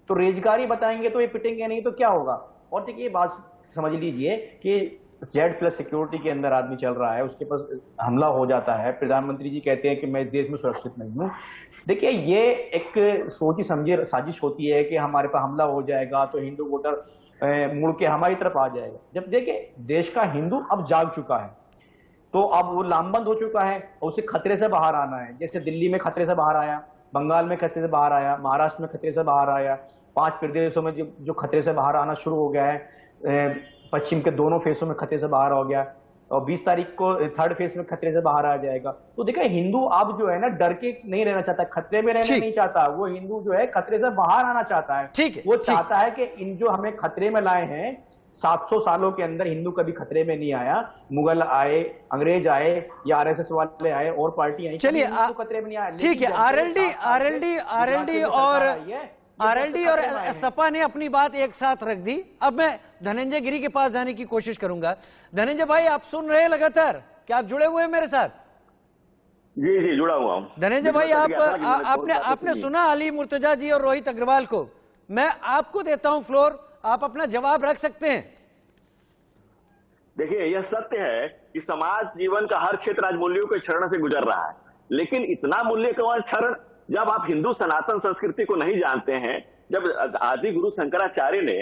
तो रेजगारी बताएंगे तो ये पिटेंगे नहीं तो क्या होगा। और देखिए, बात समझ लीजिए कि Z+ सिक्योरिटी के अंदर आदमी चल रहा है, उसके पास हमला हो जाता है, प्रधानमंत्री जी कहते हैं कि मैं देश में सुरक्षित नहीं हूँ। देखिए, ये एक सोची समझी साजिश होती है कि हमारे पर हमला हो जाएगा तो हिंदू वोटर मुड़ के हमारी तरफ आ जाएगा। जब देखिए, देश का हिंदू अब जाग चुका है, तो अब वो लामबंद हो चुका है और उसे खतरे से बाहर आना है। जैसे दिल्ली में खतरे से बाहर आया, बंगाल में खतरे से बाहर आया, महाराष्ट्र में खतरे से बाहर आया, 5 प्रदेशों में जो खतरे से बाहर आना शुरू हो गया है, पश्चिम के दोनों फेसों में खतरे से बाहर हो गया, और 20 तारीख को 3rd फेज में खतरे से बाहर आ जाएगा। तो देखिए, हिंदू अब जो है ना, डर के नहीं रहना चाहता, खतरे में रहना नहीं चाहता। वो हिंदू जो है खतरे से बाहर आना चाहता है। वो चाहता है कि इन जो हमें खतरे में लाए हैं, 700 सालों के अंदर हिंदू कभी खतरे में नहीं आया। मुगल आए, अंग्रेज आए, या RSS वाले आए, और पार्टी आई, चलिए खतरे में नहीं आया। ठीक है, आरएलडी और सपा ने अपनी बात एक साथ रख दी। अब मैं धनंजय गिरी के पास जाने की कोशिश करूंगा। धनंजय भाई, आप सुन रहे हैं लगातार, क्या आप जुड़े हुए हैं मेरे साथ? जी जुड़ा हुआ हूं। धनंजय भाई, आपने सुना अली मुर्तजा जी और रोहित अग्रवाल को। मैं आपको देता हूं फ्लोर, आप अपना जवाब रख सकते हैं। देखिए, यह सत्य है कि समाज जीवन का हर क्षेत्र आज मूल्यों के क्षरण से गुजर रहा है, लेकिन इतना मूल्य का क्षरण जब आप हिंदू सनातन संस्कृति को नहीं जानते हैं। जब आदि गुरु शंकराचार्य ने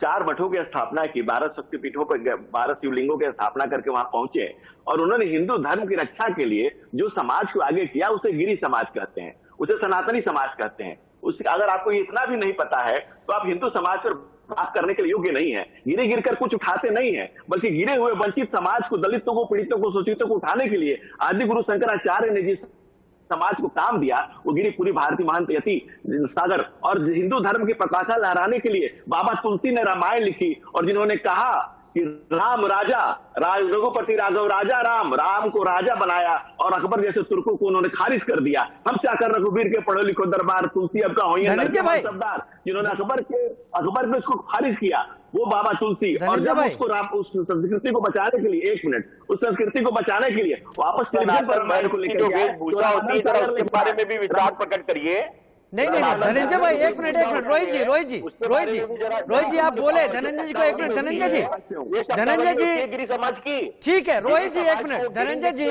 4 मठों की स्थापना की, 12 शक्तिपीठों पर 12 शिवलिंगों की स्थापना करके वहां पहुंचे, और उन्होंने हिंदू धर्म की रक्षा के लिए जो समाज को आगे किया, उसे गिरी समाज कहते हैं, उसे सनातनी समाज कहते हैं। अगर आपको इतना भी नहीं पता है तो आप हिंदू समाज पर बात करने के लिए योग्य नहीं है। गिर कर कुछ उठाते नहीं है, बल्कि गिरे हुए वंचित समाज को, दलितों को, पीड़ितों को, शोषितों को उठाने के लिए आदि गुरु शंकराचार्य ने जिस समाज को काम दिया, वो गिरी पूरी भारतीय महंत यति सागर। और हिंदू धर्म की पताका लहराने के लिए बाबा तुलसी ने रामायण लिखी, और जिन्होंने कहा कि राम राजा, रघुपति राघव राजा राम को राजा बनाया, और अकबर जैसे तुर्कों को उन्होंने खारिज कर दिया। हम क्या कर रघुवीर के पढ़ो लिखो दरबार, तुलसी अब का होइए सरदार, जिन्होंने अकबर पे उसको खारिज किया, वो बाबा तुलसी। और जब उसको उस संस्कृति को बचाने के लिए, 1 मिनट, उस संस्कृति को बचाने के लिए वापस टेलीविजन पर रामायण को लेकर उसके बारे में भी विचार प्रकट करिए। नहीं, धनंजय भाई 1 मिनट, रोहित जी आप बोले धनंजय जी को 1 मिनट। धनंजय जी गिरी समाज की, ठीक है, रोहित जी 1 मिनट। धनंजय जी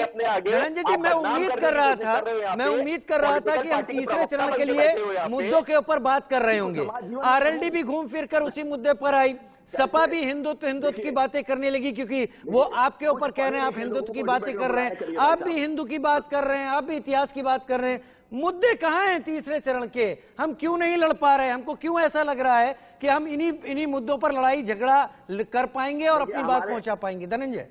मैं उम्मीद कर रहा था कि हम तीसरे चरण के लिए मुद्दों के ऊपर बात कर रहे होंगे। आरएलडी भी घूम फिर कर उसी मुद्दे पर आई, सपा भी हिंदुत्व की बातें करने लगी, क्योंकि वो आपके ऊपर कह रहे हैं आप हिंदुत्व की बातें कर रहे हैं, आप भी हिंदू की बात कर रहे हैं, आप भी इतिहास की बात कर रहे हैं। मुद्दे कहां हैं तीसरे चरण के? हम क्यों नहीं लड़ पा रहे हैं? हमको क्यों ऐसा लग रहा है कि हम इन्हीं मुद्दों पर लड़ाई झगड़ा कर पाएंगे और अपनी बात पहुंचा पाएंगे? धनंजय,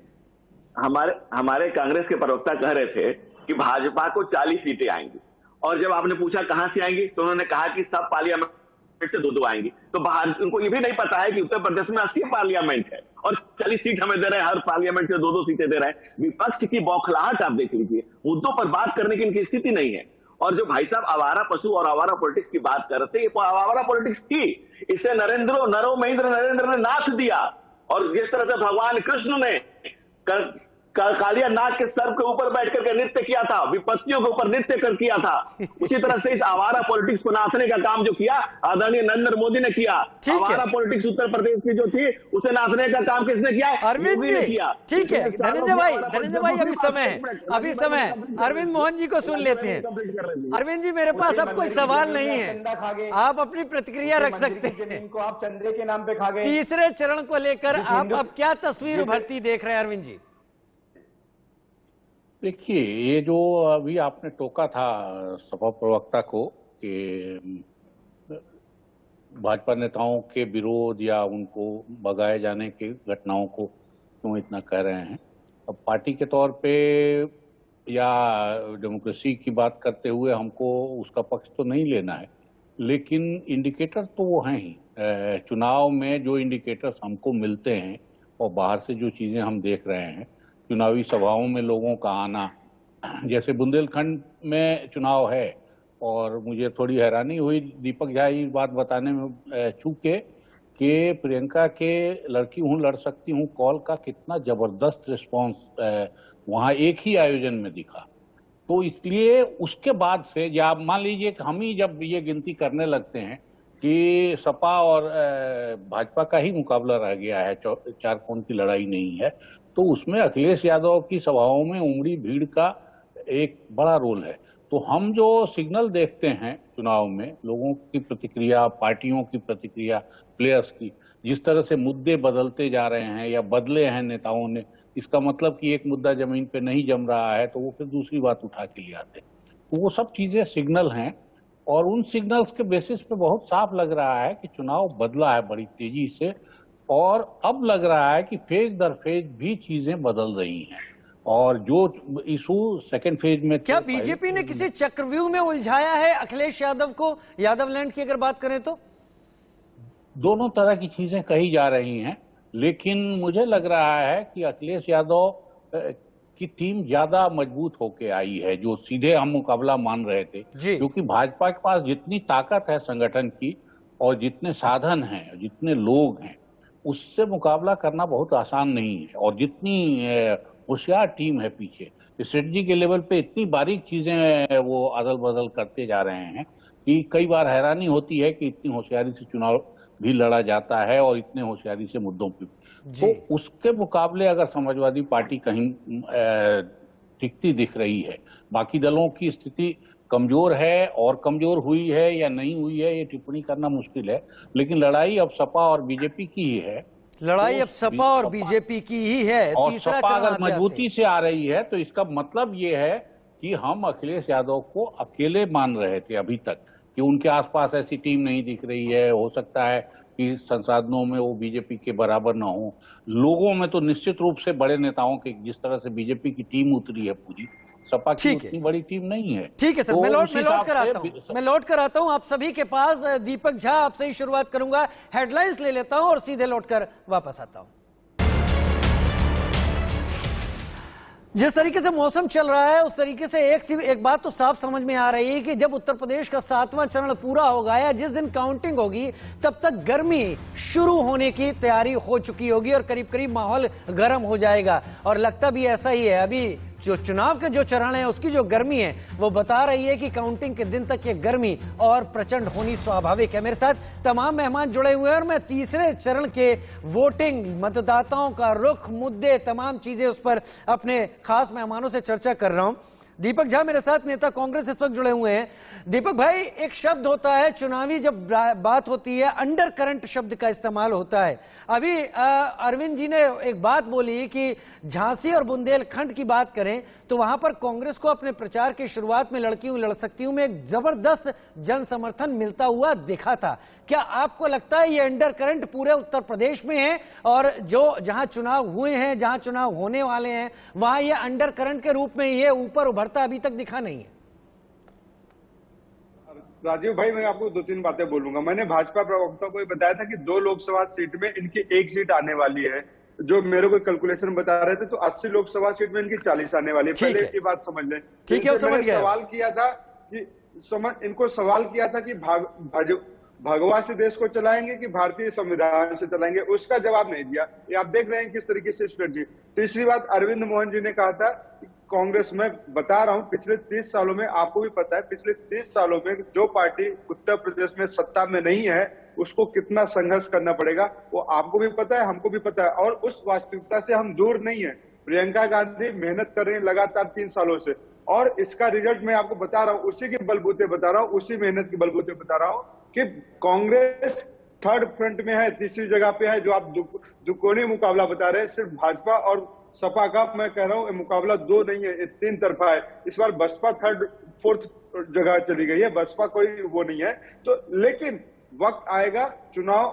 हमारे कांग्रेस के प्रवक्ता कह रहे थे कि भाजपा को 40 सीटें आएंगी, और जब आपने पूछा कहां से आएंगी तो उन्होंने कहा कि सब पार्लियामेंट से 2-2 आएंगी। तो उनको ये भी नहीं पता है कि उत्तर प्रदेश में 80 पार्लियामेंट है और 40 सीट हमें दे रहे हैं, हर पार्लियामेंट से 2-2 सीटें दे रहे हैं। विपक्ष की बौखलाहट आप देख लीजिए, मुद्दों पर बात करने की इनकी स्थिति नहीं है। और जो भाई साहब आवारा पशु और आवारा पॉलिटिक्स की बात कर रहे थे, ये आवारा पॉलिटिक्स थी, इसे नरो महेंद्र नरेंद्र ने नाथ दिया। और जिस तरह से भगवान कृष्ण ने कालिया नाग के सर के ऊपर बैठ करके नृत्य किया था, विपत्तियों के ऊपर नृत्य कर किया था, उसी तरह से इस आवारा पॉलिटिक्स को नाथने का काम जो किया आदरणीय नरेंद्र मोदी ने किया। आवारा पॉलिटिक्स उत्तर प्रदेश की जो थी उसे नाथने का काम किसने किया? अरविंद जी ने किया। ठीक है धनंजय भाई, अभी समय है, अरविंद मोहन जी को सुन लेते हैं। अरविंद जी, मेरे पास अब कोई सवाल नहीं है, आप अपनी प्रतिक्रिया रख सकते हैं। आप चंद्रे के नाम पे खा गए। तीसरे चरण को लेकर आप अब क्या तस्वीर उभरती देख रहे हैं अरविंद जी? देखिए, ये जो अभी आपने टोका था सपा प्रवक्ता को कि भाजपा नेताओं के विरोध या उनको भगाए जाने की घटनाओं को क्यों इतना कह रहे हैं, अब पार्टी के तौर पे या डेमोक्रेसी की बात करते हुए हमको उसका पक्ष तो नहीं लेना है, लेकिन इंडिकेटर तो वो हैं ही। चुनाव में जो इंडिकेटर्स हमको मिलते हैं और बाहर से जो चीज़ें हम देख रहे हैं, चुनावी सभाओं में लोगों का आना, जैसे बुंदेलखंड में चुनाव है और मुझे थोड़ी हैरानी हुई दीपक झा इस बात बताने में चूके कि प्रियंका के लड़की हूँ लड़ सकती हूँ कॉल का कितना जबरदस्त रिस्पांस वहाँ एक ही आयोजन में दिखा। तो इसलिए उसके बाद से या मान लीजिए कि हम ही जब ये गिनती करने लगते हैं कि सपा और भाजपा का ही मुकाबला रह गया है, 4 कोण की लड़ाई नहीं है, तो उसमें अखिलेश यादव की सभाओं में उमड़ी भीड़ का एक बड़ा रोल है। तो हम जो सिग्नल देखते हैं चुनाव में, लोगों की प्रतिक्रिया, पार्टियों की प्रतिक्रिया, प्लेयर्स की, जिस तरह से मुद्दे बदलते जा रहे हैं या बदले हैं नेताओं ने, इसका मतलब कि एक मुद्दा जमीन पे नहीं जम रहा है तो वो फिर दूसरी बात उठा के ले आते। तो वो सब चीजें सिग्नल हैं और उन सिग्नल्स के बेसिस पे बहुत साफ लग रहा है कि चुनाव बदला है बड़ी तेजी से और अब लग रहा है कि फेज दर फेज भी चीजें बदल रही हैं। और जो इशू सेकंड फेज में, क्या बीजेपी ने किसी चक्रव्यूह में उलझाया है अखिलेश यादव को? यादव लैंड की अगर बात करें तो दोनों तरह की चीजें कही जा रही हैं, लेकिन मुझे लग रहा है कि अखिलेश यादव की टीम ज्यादा मजबूत होके आई है, जो सीधे हम मुकाबला मान रहे थे, क्योंकि भाजपा के पास जितनी ताकत है संगठन की और जितने साधन हैं, जितने लोग हैं, उससे मुकाबला करना बहुत आसान नहीं है। और जितनी होशियार टीम है पीछे, स्ट्रेटजी के लेवल पे इतनी बारीक चीजें वो अदल बदल करते जा रहे हैं कि कई बार हैरानी होती है कि इतनी होशियारी से चुनाव भी लड़ा जाता है और इतने होशियारी से मुद्दों पे। तो उसके मुकाबले अगर समाजवादी पार्टी कहीं टिकती दिख रही है, बाकी दलों की स्थिति कमजोर है और कमजोर हुई है या नहीं हुई है ये टिप्पणी करना मुश्किल है, लेकिन लड़ाई अब सपा और बीजेपी की ही है। लड़ाई अब सपा और बीजेपी की ही है। और सपा अगर मजबूती से आ रही है तो इसका मतलब ये है कि हम अखिलेश यादव को अकेले मान रहे थे अभी तक कि उनके आसपास ऐसी टीम नहीं दिख रही है, हो सकता है कि संसाधनों में वो बीजेपी के बराबर ना हो, लोगों में तो निश्चित रूप से बड़े नेताओं के जिस तरह से बीजेपी की टीम उतरी है पूरी, सपा की उतनी बड़ी टीम नहीं है। ठीक है सर, तो मैं लौट कर आता हूं आप सभी के पास। दीपक झा, आपसे ही शुरुआत करूंगा, हेडलाइंस ले लेता हूं और सीधे लौटकर वापस आता हूं। जिस तरीके से मौसम चल रहा है उस तरीके से एक बात तो साफ समझ में आ रही है कि जब उत्तर प्रदेश का 7वां चरण पूरा होगा या जिस दिन काउंटिंग होगी तब तक गर्मी शुरू होने की तैयारी हो चुकी होगी और करीब करीब माहौल गर्म हो जाएगा। और लगता भी ऐसा ही है, अभी जो चुनाव के जो चरण है उसकी जो गर्मी है वो बता रही है कि काउंटिंग के दिन तक ये गर्मी और प्रचंड होनी स्वाभाविक है। मेरे साथ तमाम मेहमान जुड़े हुए हैं और मैं तीसरे चरण के वोटिंग, मतदाताओं का रुख, मुद्दे, तमाम चीजें उस पर अपने खास मेहमानों से चर्चा कर रहा हूं। दीपक झा मेरे साथ, नेता कांग्रेस इस वक्त जुड़े हुए हैं। दीपक भाई, एक शब्द होता है चुनावी जब बात होती है, अंडर करंट शब्द का इस्तेमाल होता है। अभी अरविंद जी ने एक बात बोली कि झांसी और बुंदेलखंड की बात करें तो वहां पर कांग्रेस को अपने प्रचार की शुरुआत में लड़की हूं लड़ सकती हूं में एक जबरदस्त जन समर्थन मिलता हुआ दिखा था। क्या आपको लगता है ये अंडर करंट पूरे उत्तर प्रदेश में है और जो जहां चुनाव हुए हैं, जहां चुनाव होने वाले हैं, वहां ये अंडर करंट के रूप में ये ऊपर उभरता अभी तक दिखा नहीं है? राजीव भाई, मैं आपको 2-3 बातें बोलूंगा। मैंने भाजपा प्रवक्ता को बताया था कि 2 लोकसभा सीट में इनकी 1 सीट आने वाली है। जो मेरे को कैलकुलेशन बता रहे थे तो 80 लोकसभा सीट में इनकी 40 आने वाली है। पहले ये बात समझ लें। ठीक है, समझ गया। सवाल किया था कि इनको सवाल किया था कि भगवा से देश को चलाएंगे कि भारतीय संविधान से चलाएंगे, उसका जवाब नहीं दिया। ये आप देख रहे हैं किस तरीके से स्ट्रेटजी। तीसरी बात, अरविंद मोहन जी ने कहा था कांग्रेस में, बता रहा हूं, पिछले 30 सालों में, आपको भी पता है, पिछले 30 सालों में जो पार्टी उत्तर प्रदेश में सत्ता में नहीं है उसको कितना संघर्ष करना पड़ेगा, वो आपको भी पता है, हमको भी पता है। और उस वास्तविकता से हम दूर नहीं है। प्रियंका गांधी मेहनत कर रही है लगातार 3 सालों से, और इसका रिजल्ट मैं आपको बता रहा हूं, उसी के बलबूते बता रहा हूं, उसी मेहनत के बलबूते बता रहा हूं कि कांग्रेस थर्ड फ्रंट में है, तीसरी जगह पे है। जो आप दुकोनी मुकाबला बता रहे हैं, सिर्फ भाजपा और सपा का, मैं कह रहा हूं मुकाबला 2 नहीं है, 3 तरफा है। इस बार बसपा 3rd 4th जगह चली गई है, बसपा कोई वो नहीं है। तो लेकिन वक्त आएगा, चुनाव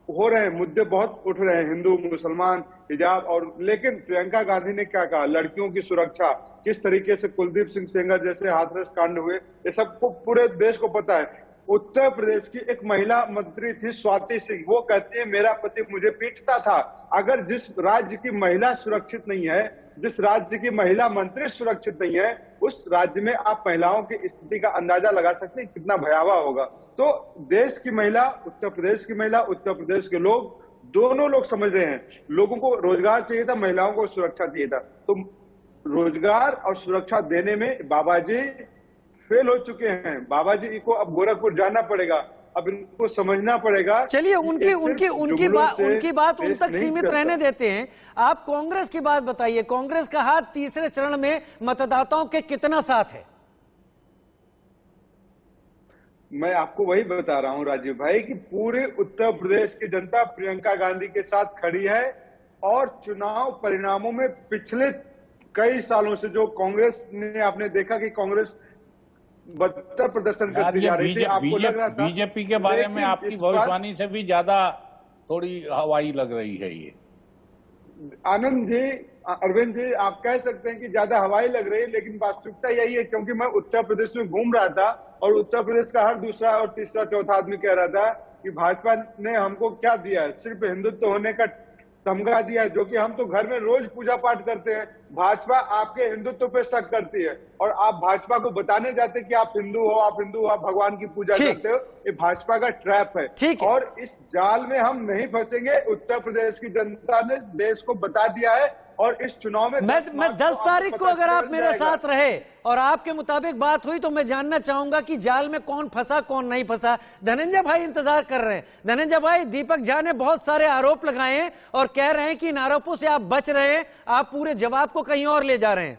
हो रहे हैं, मुद्दे बहुत उठ रहे हैं, हिंदू मुसलमान हिजाब, और लेकिन प्रियंका गांधी ने क्या कहा, लड़कियों की सुरक्षा, किस तरीके से कुलदीप सिंह सेंगर जैसे हाथरस कांड हुए, ये सबको पूरे देश को पता है। उत्तर प्रदेश की एक महिला मंत्री थी स्वाति सिंह, वो कहती है मेरा पति मुझे पीटता था। अगर जिस राज्य की महिला सुरक्षित नहीं है, जिस राज्य की महिला मंत्री सुरक्षित नहीं है, उस राज्य में आप महिलाओं की स्थिति का अंदाजा लगा सकते हैं कितना भयावह होगा। तो देश की महिला, उत्तर प्रदेश की महिला, उत्तर प्रदेश के लोग, दोनों लोग समझ रहे हैं, लोगों को रोजगार चाहिए था, महिलाओं को सुरक्षा चाहिए था। तो रोजगार और सुरक्षा देने में बाबा जी फेल हो चुके हैं। बाबा जी को अब गोरखपुर जाना पड़ेगा, अब इनको समझना पड़ेगा। चलिए, उनकी बात उन तक सीमित रहने देते हैं। आप कांग्रेस की बात बताइए, कांग्रेस का हाथ तीसरे चरण में मतदाताओं के कितना साथ है? मैं आपको वही बता रहा हूं राजीव भाई कि पूरे उत्तर प्रदेश की जनता प्रियंका गांधी के साथ खड़ी है, और चुनाव परिणामों में पिछले कई सालों से जो कांग्रेस ने, आपने देखा कि कांग्रेस बदतर प्रदर्शन करती जा रही थी। आपको लग रहा था बीजेपी के बारे में आपकी भविष्यवाणी से भी ज्यादा थोड़ी हवाई लग रही है ये। आनंद जी, अरविंद जी, आप कह सकते हैं कि ज्यादा हवाई लग रही है, लेकिन वास्तविकता यही है, क्योंकि मैं उत्तर प्रदेश में घूम रहा था और उत्तर प्रदेश का हर दूसरा और तीसरा चौथा आदमी कह रहा था कि भाजपा ने हमको क्या दिया है, सिर्फ हिंदुत्व होने का तमगा दिया है, जो कि हम तो घर में रोज पूजा पाठ करते हैं। भाजपा आपके हिंदुत्व पे शक करती है, और आप भाजपा को बताने जाते हैं कि आप हिंदू हो, आप भगवान की पूजा करते हो। ये भाजपा का ट्रैप है, और इस जाल में हम नहीं फंसेंगे। उत्तर प्रदेश की जनता ने देश को बता दिया है, और इस चुनाव में मैं 10 तारीख को अगर आप मेरे साथ रहे और आपके मुताबिक बात हुई तो मैं जानना चाहूंगा कि जाल में कौन फंसा कौन नहीं फंसा। धनंजय भाई इंतजार कर रहे हैं। धनंजय भाई, दीपक झा ने बहुत सारे आरोप लगाए हैं और कह रहे हैं कि इन आरोपों से आप बच रहे हैं, आप पूरे जवाब को कहीं और ले जा रहे हैं।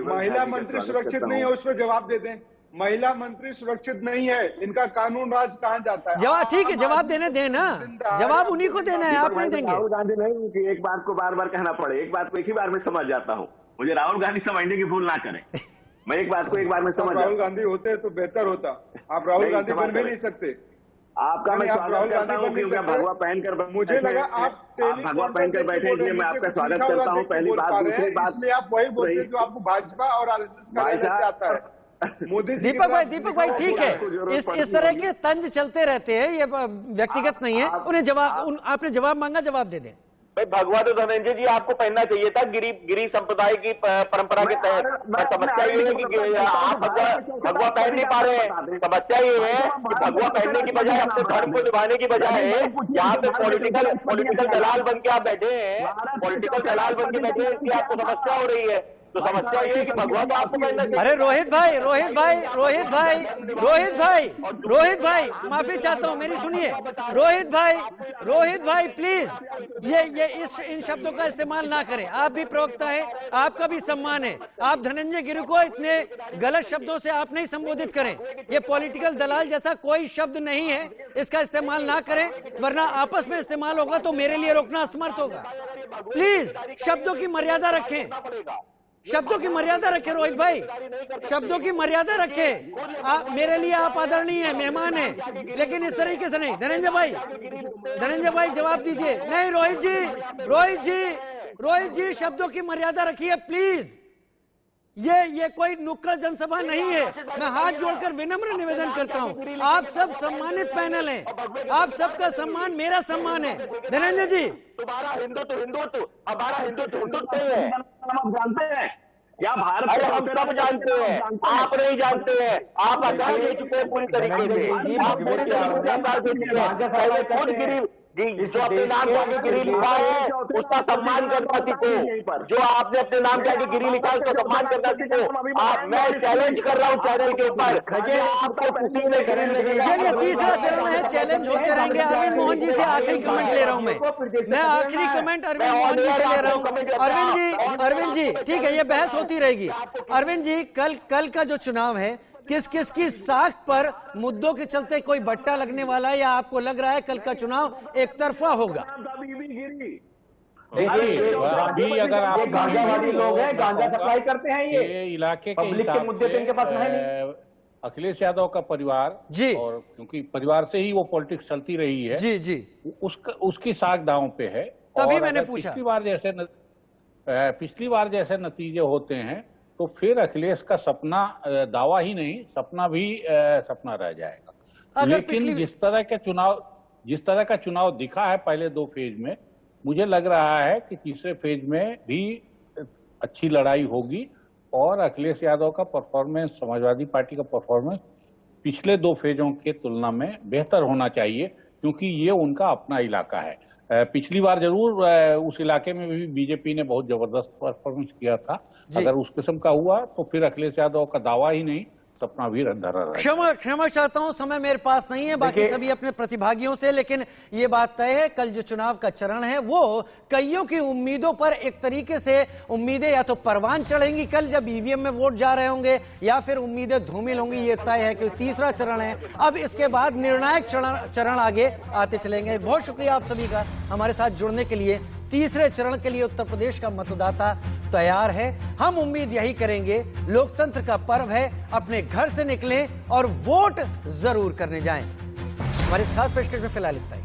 महिला मंत्री सुरक्षित नहीं है, उस पर जवाब दे दें। महिला मंत्री सुरक्षित नहीं है, इनका कानून राज कहां जाता है? जवाब ठीक है, जवाब देने देना, जवाब उन्हीं को देना है, आप नहीं देंगे। राहुल गांधी नहीं कि एक बात को बार बार कहना पड़े, एक बात को एक ही बार में समझ जाता हूं। मुझे राहुल गांधी समझने की भूल ना करें, मैं एक बात को एक बार में समझ। राहुल गांधी होते तो बेहतर होता, आप राहुल गांधी बन भी नहीं सकते। आपका मैं स्वागत करता हूं, क्योंकि भगवा पहनकर, मुझे लगा आप भगवा पहनकर बैठे, इसलिए मैं आपका स्वागत करता हूं। पहली बात, दूसरी बात, इसलिए आप वही बोलते हैं जो आपको भाजपा और आरएसएस का आता है। मोदी दीपक भाई ठीक है, इस तरह के तंज चलते रहते हैं, ये व्यक्तिगत नहीं है। उन्हें जवाब, आपने जवाब मांगा, जवाब दे दें। भाई भगवा तो धनंजय जी आपको पहनना चाहिए था, गिरी संप्रदाय की परंपरा के तहत। समस्या ये है कि आप भगवा पहन नहीं पा रहे हैं। समस्या ये है कि भगवा पहनने की बजाय, अपने धर्म को निभाने की बजाय यहाँ पे पॉलिटिकल दलाल बन के आप बैठे हैं, पॉलिटिकल दलाल बन के बैठे हैं, इसलिए आपको समस्या हो रही है। तो समस्या ये है कि भगवा तो आपको पहनना चाहिए। अरे रोहित भाई माफी चाहता हूं, मेरी सुनिए। रोहित भाई प्लीज ये इन शब्दों का इस्तेमाल ना करें। आप भी प्रवक्ता है, आपका भी सम्मान है। आप धनंजय गिरी को इतने गलत शब्दों से आप नहीं संबोधित करें। ये पॉलिटिकल दलाल जैसा कोई शब्द नहीं है, इसका इस्तेमाल ना करें, वरना आपस में इस्तेमाल होगा तो मेरे लिए रोकना असमर्थ होगा। प्लीज शब्दों की मर्यादा रखें, शब्दों की मर्यादा रखें रोहित भाई, शब्दों की मर्यादा रखें। मेरे लिए आप आदरणीय हैं, मेहमान हैं, लेकिन इस तरीके से नहीं। धनंजय भाई जवाब दीजिए। नहीं रोहित जी शब्दों की मर्यादा रखिए प्लीज। ये कोई नुक्कड़ जनसभा नहीं है। मैं हाथ जोड़कर विनम्र निवेदन करता हूं, आप सब सम्मानित पैनल हैं, आप सबका सम्मान मेरा सम्मान है। धनंजय जी, तुम्हारा हिंदुत्व हमारा हिंदुत्व नहीं है। आप जानते हैं क्या भारत? अरे हम सब जानते हैं, आप नहीं जानते हैं। आप आजाद दे चुके हैं पूरी तरीके से, आप पूरी तरीके से आजाद दे चुके हैं। पहले खुद गिरी जी, जो अपने नाम के आगे गिरी लिखा है उसका सम्मान करना सीखो। जो आपने अपने नाम के आगे गिरी लिखा है उसका सम्मान करना सीखो। मैं चैलेंज कर रहा हूँ चैनल के ऊपर, आपको किसी ने गिरी नहीं। चलिए तीसरा चरण है, चैलेंज होते रहेंगे। अरविंद मोहन जी से आखिरी कमेंट ले रहा हूं मैं आखिरी कमेंट अरविंद मोहन जी से ले रहा हूं। अरविंद जी ठीक है, ये बहस होती रहेगी। अरविंद जी, कल का जो चुनाव है, किस की साख पर मुद्दों के चलते कोई बट्टा लगने वाला है, या आपको लग रहा है कल का चुनाव एक तरफा होगा? अभी अगर आप गांजावादी लोग हैं, गांजा सप्लाई करते हैं, ये इलाके के पब्लिक के मुद्दे तो इनके पास है नहीं। अखिलेश यादव का परिवार जी, और क्योंकि परिवार से ही वो पॉलिटिक्स चलती रही है जी उसकी साख दांव पे है। तभी मैंने पूछा। पिछली बार जैसे नतीजे होते हैं तो फिर अखिलेश का सपना दावा ही नहीं, सपना भी सपना रह जाएगा। लेकिन जिस तरह का चुनाव दिखा है पहले 2 फेज में, मुझे लग रहा है कि तीसरे फेज में भी अच्छी लड़ाई होगी और अखिलेश यादव का परफॉर्मेंस, समाजवादी पार्टी का परफॉर्मेंस पिछले 2 फेजों के तुलना में बेहतर होना चाहिए, क्योंकि ये उनका अपना इलाका है। पिछली बार जरूर उस इलाके में भी बीजेपी ने बहुत जबरदस्त परफॉर्मेंस किया था। अगर उस किस्म का हुआ तो फिर अखिलेश यादव का दावा ही नहीं, सपना भी धरा रहा। क्षमा चाहता हूं, समय मेरे पास नहीं है, बाकी सभी अपने प्रतिभागियों से। लेकिन ये बात तय है, कल जो चुनाव का चरण है वो कईयों की उम्मीदों पर एक तरीके से उम्मीदें या तो परवान चढ़ेंगी कल जब ईवीएम में वोट जा रहे होंगे, या फिर उम्मीदें धूमिल होंगी। ये तय है कि तीसरा चरण है। अब इसके बाद निर्णायक चरण आगे आते चलेंगे। बहुत शुक्रिया आप सभी का हमारे साथ जुड़ने के लिए। तीसरे चरण के लिए उत्तर प्रदेश का मतदाता तैयार है। हम उम्मीद यही करेंगे, लोकतंत्र का पर्व है, अपने घर से निकलें और वोट जरूर करने जाएं। हमारी इस खास पेशकश में फिलहाल इतना ही।